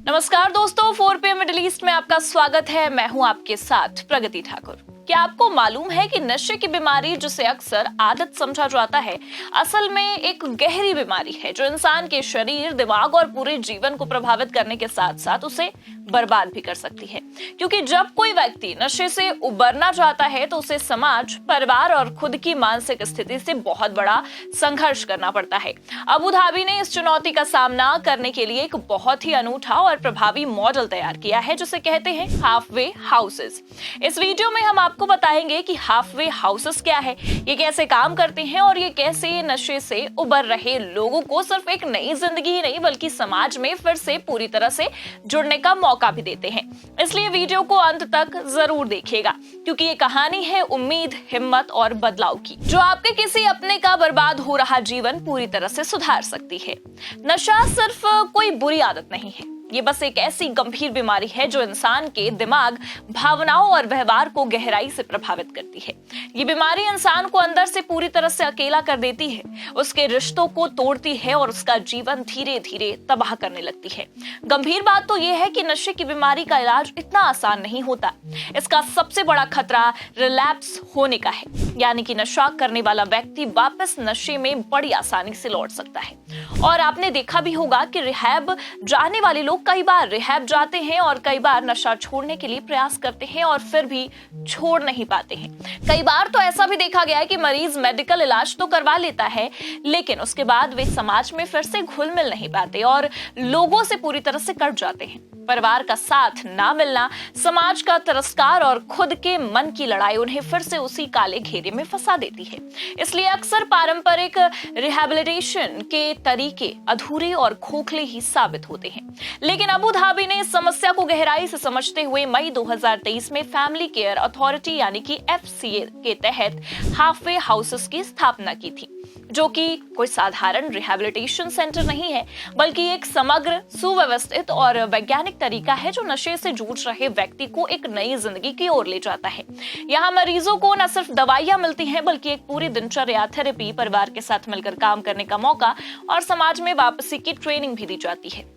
नमस्कार दोस्तों, 4 PM middle east में आपका स्वागत है। मैं हूं आपके साथ प्रगति ठाकुर। क्या आपको मालूम है कि नशे की बीमारी, जिसे अक्सर आदत समझा जाता है, असल में एक गहरी बीमारी है जो इंसान के शरीर, दिमाग और पूरे जीवन को प्रभावित करने के साथ साथ उसे बर्बाद भी कर सकती है। क्योंकि जब कोई व्यक्ति नशे से उबरना चाहता है तो उसे समाज, परिवार और खुद की मानसिक स्थिति से बहुत बड़ा संघर्ष करना पड़ता है। अबू धाबी ने इस चुनौती का सामना करने के लिए एक बहुत ही अनूठा और प्रभावी मॉडल तैयार किया है, जिसे कहते हैं हाफवे हाउसेस। इस वीडियो में हम आपको बताएंगे कि हाफवे हाउसेस क्या है, ये कैसे काम करते हैं और ये कैसे नशे से उबर रहे लोगों को सिर्फ एक नई जिंदगी ही नहीं बल्कि समाज में फिर से पूरी तरह से जुड़ने का मौका भी देते हैं। इसलिए वीडियो को अंत तक जरूर देखिएगा, क्योंकि ये कहानी है उम्मीद, हिम्मत और बदलाव की, जो आपके किसी अपने का बर्बाद हो रहा जीवन पूरी तरह से सुधार सकती है। नशा सिर्फ कोई बुरी आदत नहीं है, ये बस एक ऐसी गंभीर बीमारी है जो इंसान के दिमाग, भावनाओं और व्यवहार को गहराई से प्रभावित करती है। ये बीमारी इंसान को अंदर से पूरी तरह से अकेला कर देती है, उसके रिश्तों को तोड़ती है और उसका जीवन धीरे धीरे तबाह करने लगती है। गंभीर बात तो यह है कि नशे की बीमारी का इलाज इतना आसान नहीं होता। इसका सबसे बड़ा खतरा रिलैप्स होने का है, यानी कि नशा करने वाला व्यक्ति वापस नशे में बड़ी आसानी से लौट सकता है। और आपने देखा भी होगा कि रिहैब जाने वाले लोग कई बार रिहैब जाते हैं और कई बार नशा छोड़ने के लिए प्रयास करते हैं और फिर भी छोड़ नहीं पाते हैं। कई बार तो ऐसा भी देखा गया है कि मरीज मेडिकल इलाज तो करवा लेता है, लेकिन उसके बाद वे समाज में फिर से घुल मिल नहीं पाते और लोगों से पूरी तरह से कट जाते हैं। परिवार का साथ ना मिलना, समाज का तिरस्कार और खुद के मन की लड़ाई उन्हें फिर से उसी काले घेरे में फंसा देती है। इसलिए अक्सर पारंपरिक रिहैबिलिटेशन के तरीके अधूरे और खोखले ही साबित होते हैं। लेकिन अबू धाबी ने इस समस्या को गहराई से समझते हुए मई 2023 में फैमिली केयर अथॉरिटी यानी कि FCA के तहत हाफवे हाउसेस की स्थापना की थी, जो कि कोई साधारण रिहैबिलिटेशन सेंटर नहीं है, बल्कि एक समग्र, सुव्यवस्थित और वैज्ञानिक तरीका है जो नशे से जूझ रहे व्यक्ति को एक नई जिंदगी की ओर ले जाता है। यहाँ मरीजों को न सिर्फ दवाइयां मिलती हैं, बल्कि एक पूरी दिनचर्या, थेरेपी, परिवार के साथ मिलकर काम करने का मौका और समाज में वापसी की ट्रेनिंग भी दी जाती है।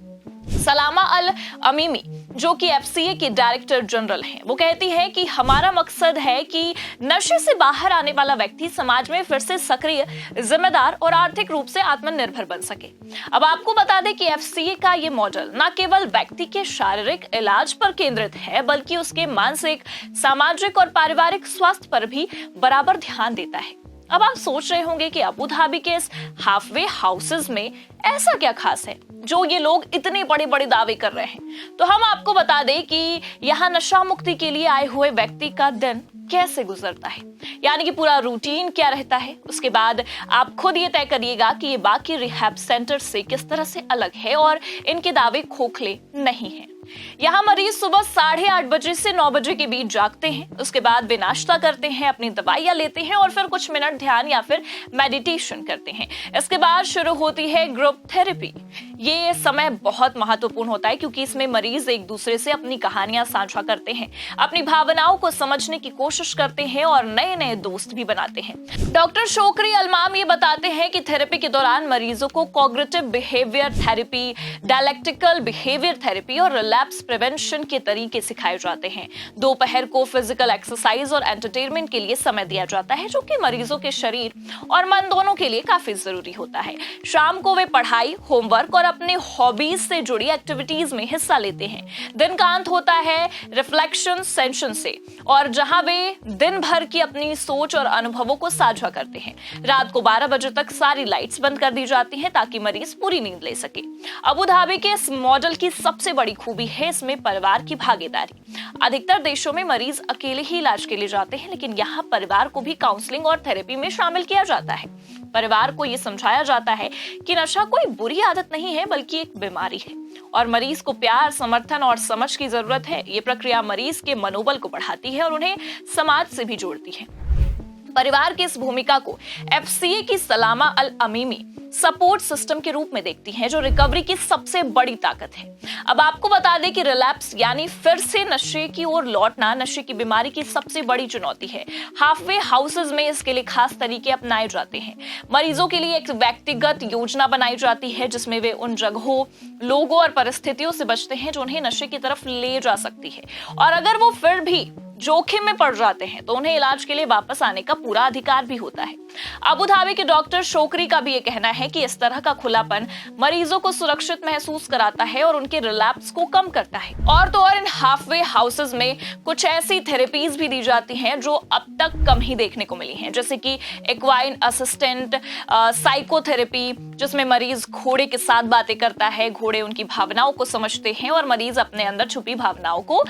सलामा अल अमीमी, जो कि FCA की डायरेक्टर जनरल हैं, वो कहती है कि हमारा मकसद है कि नशे से बाहर आने वाला व्यक्ति समाज में फिर से सक्रिय, जिम्मेदार और आर्थिक रूप से आत्मनिर्भर बन सके। अब आपको बता दें कि FCA का ये मॉडल न केवल व्यक्ति के शारीरिक इलाज पर केंद्रित है, बल्कि उसके मानसिक, सामाजिक और पारिवारिक स्वास्थ्य पर भी बराबर ध्यान देता है। अब आप सोच रहे होंगे कि अबू धाबी के इस हाफवे हाउसेस में ऐसा क्या खास है जो ये लोग इतने बड़े बड़े दावे कर रहे हैं। तो हम आपको बता दें कि यहाँ नशा मुक्ति के लिए आए हुए व्यक्ति का दिन कैसे गुजरता है, यानी कि पूरा रूटीन क्या रहता है। उसके बाद आप खुद ये तय करिएगा कि ये बाकी रिहैब सेंटर से किस तरह से अलग है और इनके दावे खोखले नहीं हैं। यहाँ मरीज सुबह 8:30 बजे से 9 बजे के बीच जागते हैं। उसके बाद वे नाश्ता करते हैं, अपनी दवाइयां लेते हैं और फिर कुछ मिनट ध्यान या फिर मेडिटेशन करते हैं। इसके बाद शुरू होती है ग्रुप थेरेपी। ये समय बहुत महत्वपूर्ण होता है, क्योंकि इसमें मरीज एक दूसरे से अपनी कहानियां साझा करते हैं, अपनी भावनाओं को समझने की कोशिश करते हैं और नए नए दोस्त भी बनाते हैं। डॉक्टर शोकरी अलमाम ये बताते हैं कि थेरेपी के दौरान मरीजों को cognitive behaviour therapy, dialectical behaviour therapy और रिलैप्स प्रिवेंशन के तरीके सिखाए जाते हैं। दोपहर को फिजिकल एक्सरसाइज और एंटरटेनमेंट के लिए समय दिया जाता है, जो कि मरीजों के शरीर और मन दोनों के लिए काफी जरूरी होता है। शाम को वे पढ़ाई, होमवर्क और अपने हॉबीज से जुड़ी एक्टिविटीज में हिस्सा लेते हैं। दिन का अंत होता है रिफ्लेक्शन सेशन से, और जहां वे दिन भर की अपनी सोच और अनुभवों को साझा करते हैं। रात को 12 बजे तक सारी लाइट्स बंद कर दी जाती हैं ताकि मरीज पूरी नींद ले सके। अबू धाबी के इस मॉडल की सबसे बड़ी खूबी है इसमें परिवार की भागीदारी। अधिकतर देशों में मरीज अकेले ही इलाज के लिए जाते हैं, लेकिन यहाँ परिवार को भी काउंसलिंग और थेरेपी में शामिल किया जाता है। परिवार को ये समझाया जाता है कि नशा कोई बुरी आदत नहीं है, बल्कि एक बीमारी है और मरीज को प्यार, समर्थन और समझ की जरूरत है। ये प्रक्रिया मरीज के मनोबल को बढ़ाती है और उन्हें समाज से भी जोड़ती है। परिवार की इस भूमिका को एफसीए की सलामा अल अमीमी सपोर्ट सिस्टम के रूप में देखती हैं, जो रिकवरी की सबसे बड़ी ताकत है। अब आपको बता दें कि रिलैप्स यानी फिर से नशे की ओर लौटना नशे की बीमारी की सबसे बड़ी चुनौती है। हाफवे हाउसेज में इसके लिए खास तरीके अपनाए जाते हैं। मरीजों के लिए एक व्यक्तिगत योजना बनाई जाती है जिसमें वे उन जगहों, लोगों और परिस्थितियों से बचते हैं जो उन्हें नशे की तरफ ले जा सकती है, और अगर वो फिर भी जोखिम में पड़ जाते हैं तो उन्हें इलाज के लिए वापस आने का पूरा अधिकार भी होता है। अबू धाबी के डॉक्टर शोकरी का भी ये कहना है कि इस तरह का खुलापन मरीजों को सुरक्षित महसूस कराता है और उनके रिलैप्स को कम करता है। और तो और इन हाफवे हाउसेज में कुछ ऐसी थेरेपीज भी दी जाती हैं जो अब तक कम ही देखने को मिली हैं, जैसे कि एक्वाइन असिस्टेंट साइकोथेरेपी, जिसमें मरीज घोड़े के साथ बातें करता है, घोड़े उनकी भावनाओं को समझते हैं और मरीज अपने अंदर छुपी भावनाओं को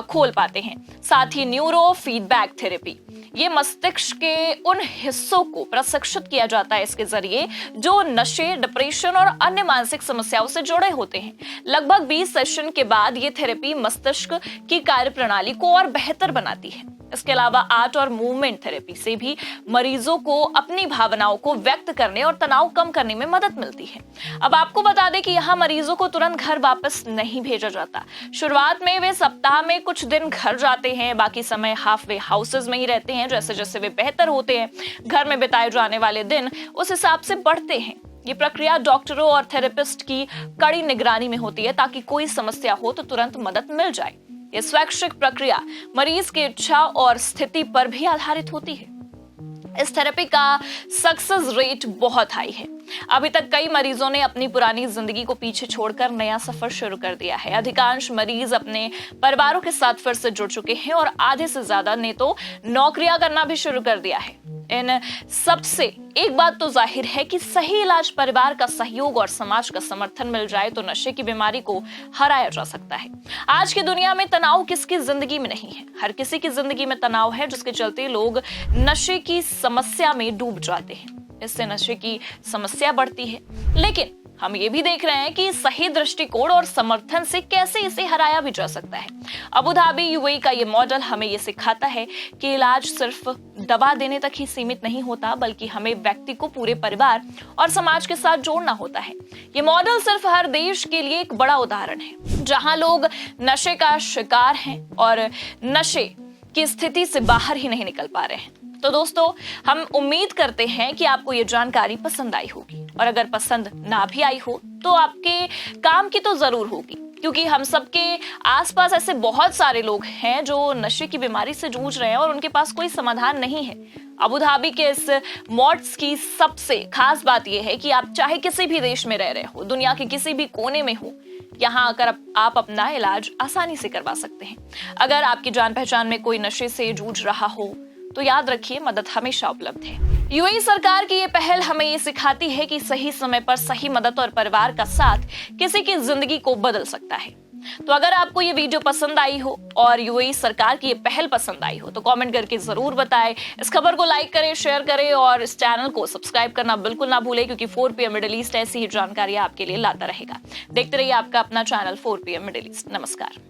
खोल पाते हैं। साथ ही न्यूरो फीडबैक थेरेपी, ये मस्तिष्क के उन हिस्सों को प्रशिक्षित किया जाता है इसके जरिए जो नशे, डिप्रेशन और अन्य मानसिक समस्याओं से जुड़े होते हैं। लगभग 20 सेशन के बाद ये थेरेपी मस्तिष्क की कार्यप्रणाली को और बेहतर बनाती है। इसके अलावा आर्ट और मूवमेंट थेरेपी से भी मरीजों को अपनी भावनाओं को व्यक्त करने और तनाव कम करने में मदद मिलती है। अब आपको बता दें कि यहाँ मरीजों को तुरंत घर वापस नहीं भेजा जाता। शुरुआत में वे सप्ताह में कुछ दिन घर जाते हैं, बाकी समय हाफवे हाउसेज में ही रहते हैं। जैसे जैसे वे बेहतर होते हैं, घर में बिताए जाने वाले दिन उस हिसाब से बढ़ते हैं। ये प्रक्रिया डॉक्टरों और थेरेपिस्ट की कड़ी निगरानी में होती है ताकि कोई समस्या हो तो तुरंत मदद मिल जाए। ये स्वैच्छिक प्रक्रिया मरीज की इच्छा और स्थिति पर भी आधारित होती है। इस थेरेपी का सक्सेस रेट बहुत हाई है। अभी तक कई मरीजों ने अपनी पुरानी जिंदगी को पीछे छोड़कर नया सफर शुरू कर दिया है। अधिकांश मरीज अपने परिवारों के साथ फिर से जुड़ चुके हैं और आधे से ज्यादा ने तो नौकरियां करना भी शुरू कर दिया है। इन सबसे एक बात तो जाहिर है कि सही इलाज, परिवार का सहयोग और समाज का समर्थन मिल जाए तो नशे की बीमारी को हराया जा सकता है। आज की दुनिया में तनाव किसकी जिंदगी में नहीं है? हर किसी की जिंदगी में तनाव है, जिसके चलते लोग नशे की समस्या में डूब जाते हैं। इससे नशे की समस्या बढ़ती है, लेकिन हम ये भी देख रहे हैं कि सही दृष्टिकोण और समर्थन से कैसे इसे हराया भी जा सकता है। अबू धाबी यूएई का ये मॉडल हमें ये सिखाता है कि इलाज सिर्फ दवा देने तक ही सीमित नहीं होता, बल्कि हमें व्यक्ति को पूरे परिवार और समाज के साथ जोड़ना होता है। ये मॉडल सिर्फ हर देश के लिए एक बड़ा उदाहरण है जहां लोग नशे का शिकार हैं और नशे की स्थिति से बाहर ही नहीं निकल पा रहे हैं। तो दोस्तों, हम उम्मीद करते हैं कि आपको ये जानकारी पसंद आई होगी, और अगर पसंद ना भी आई हो तो आपके काम की तो जरूर होगी, क्योंकि हम सबके आसपास ऐसे बहुत सारे लोग हैं जो नशे की बीमारी से जूझ रहे हैं और उनके पास कोई समाधान नहीं है। अबू धाबी के इस मॉड्स की सबसे खास बात यह है कि आप चाहे किसी भी देश में रह रहे हो, दुनिया के किसी भी कोने में हो, यहाँ आकर आप अपना इलाज आसानी से करवा सकते हैं। अगर आपकी जान पहचान में कोई नशे से जूझ रहा हो तो याद रखिए, मदद हमेशा उपलब्ध है। यूएई सरकार की ये पहल हमें ये सिखाती है कि सही समय पर सही मदद और परिवार का साथ किसी की जिंदगी को बदल सकता है। तो अगर आपको ये वीडियो पसंद आई हो और यूएई सरकार की ये पहल पसंद आई हो तो कमेंट करके जरूर बताएं। इस खबर को लाइक करें, शेयर करें और इस चैनल को सब्सक्राइब करना बिल्कुल ना भूलें, क्योंकि 4PM मिडिल ईस्ट ऐसी ही जानकारी आपके लिए लाता रहेगा। देखते रहिए आपका अपना चैनल 4PM मिडिल ईस्ट। नमस्कार।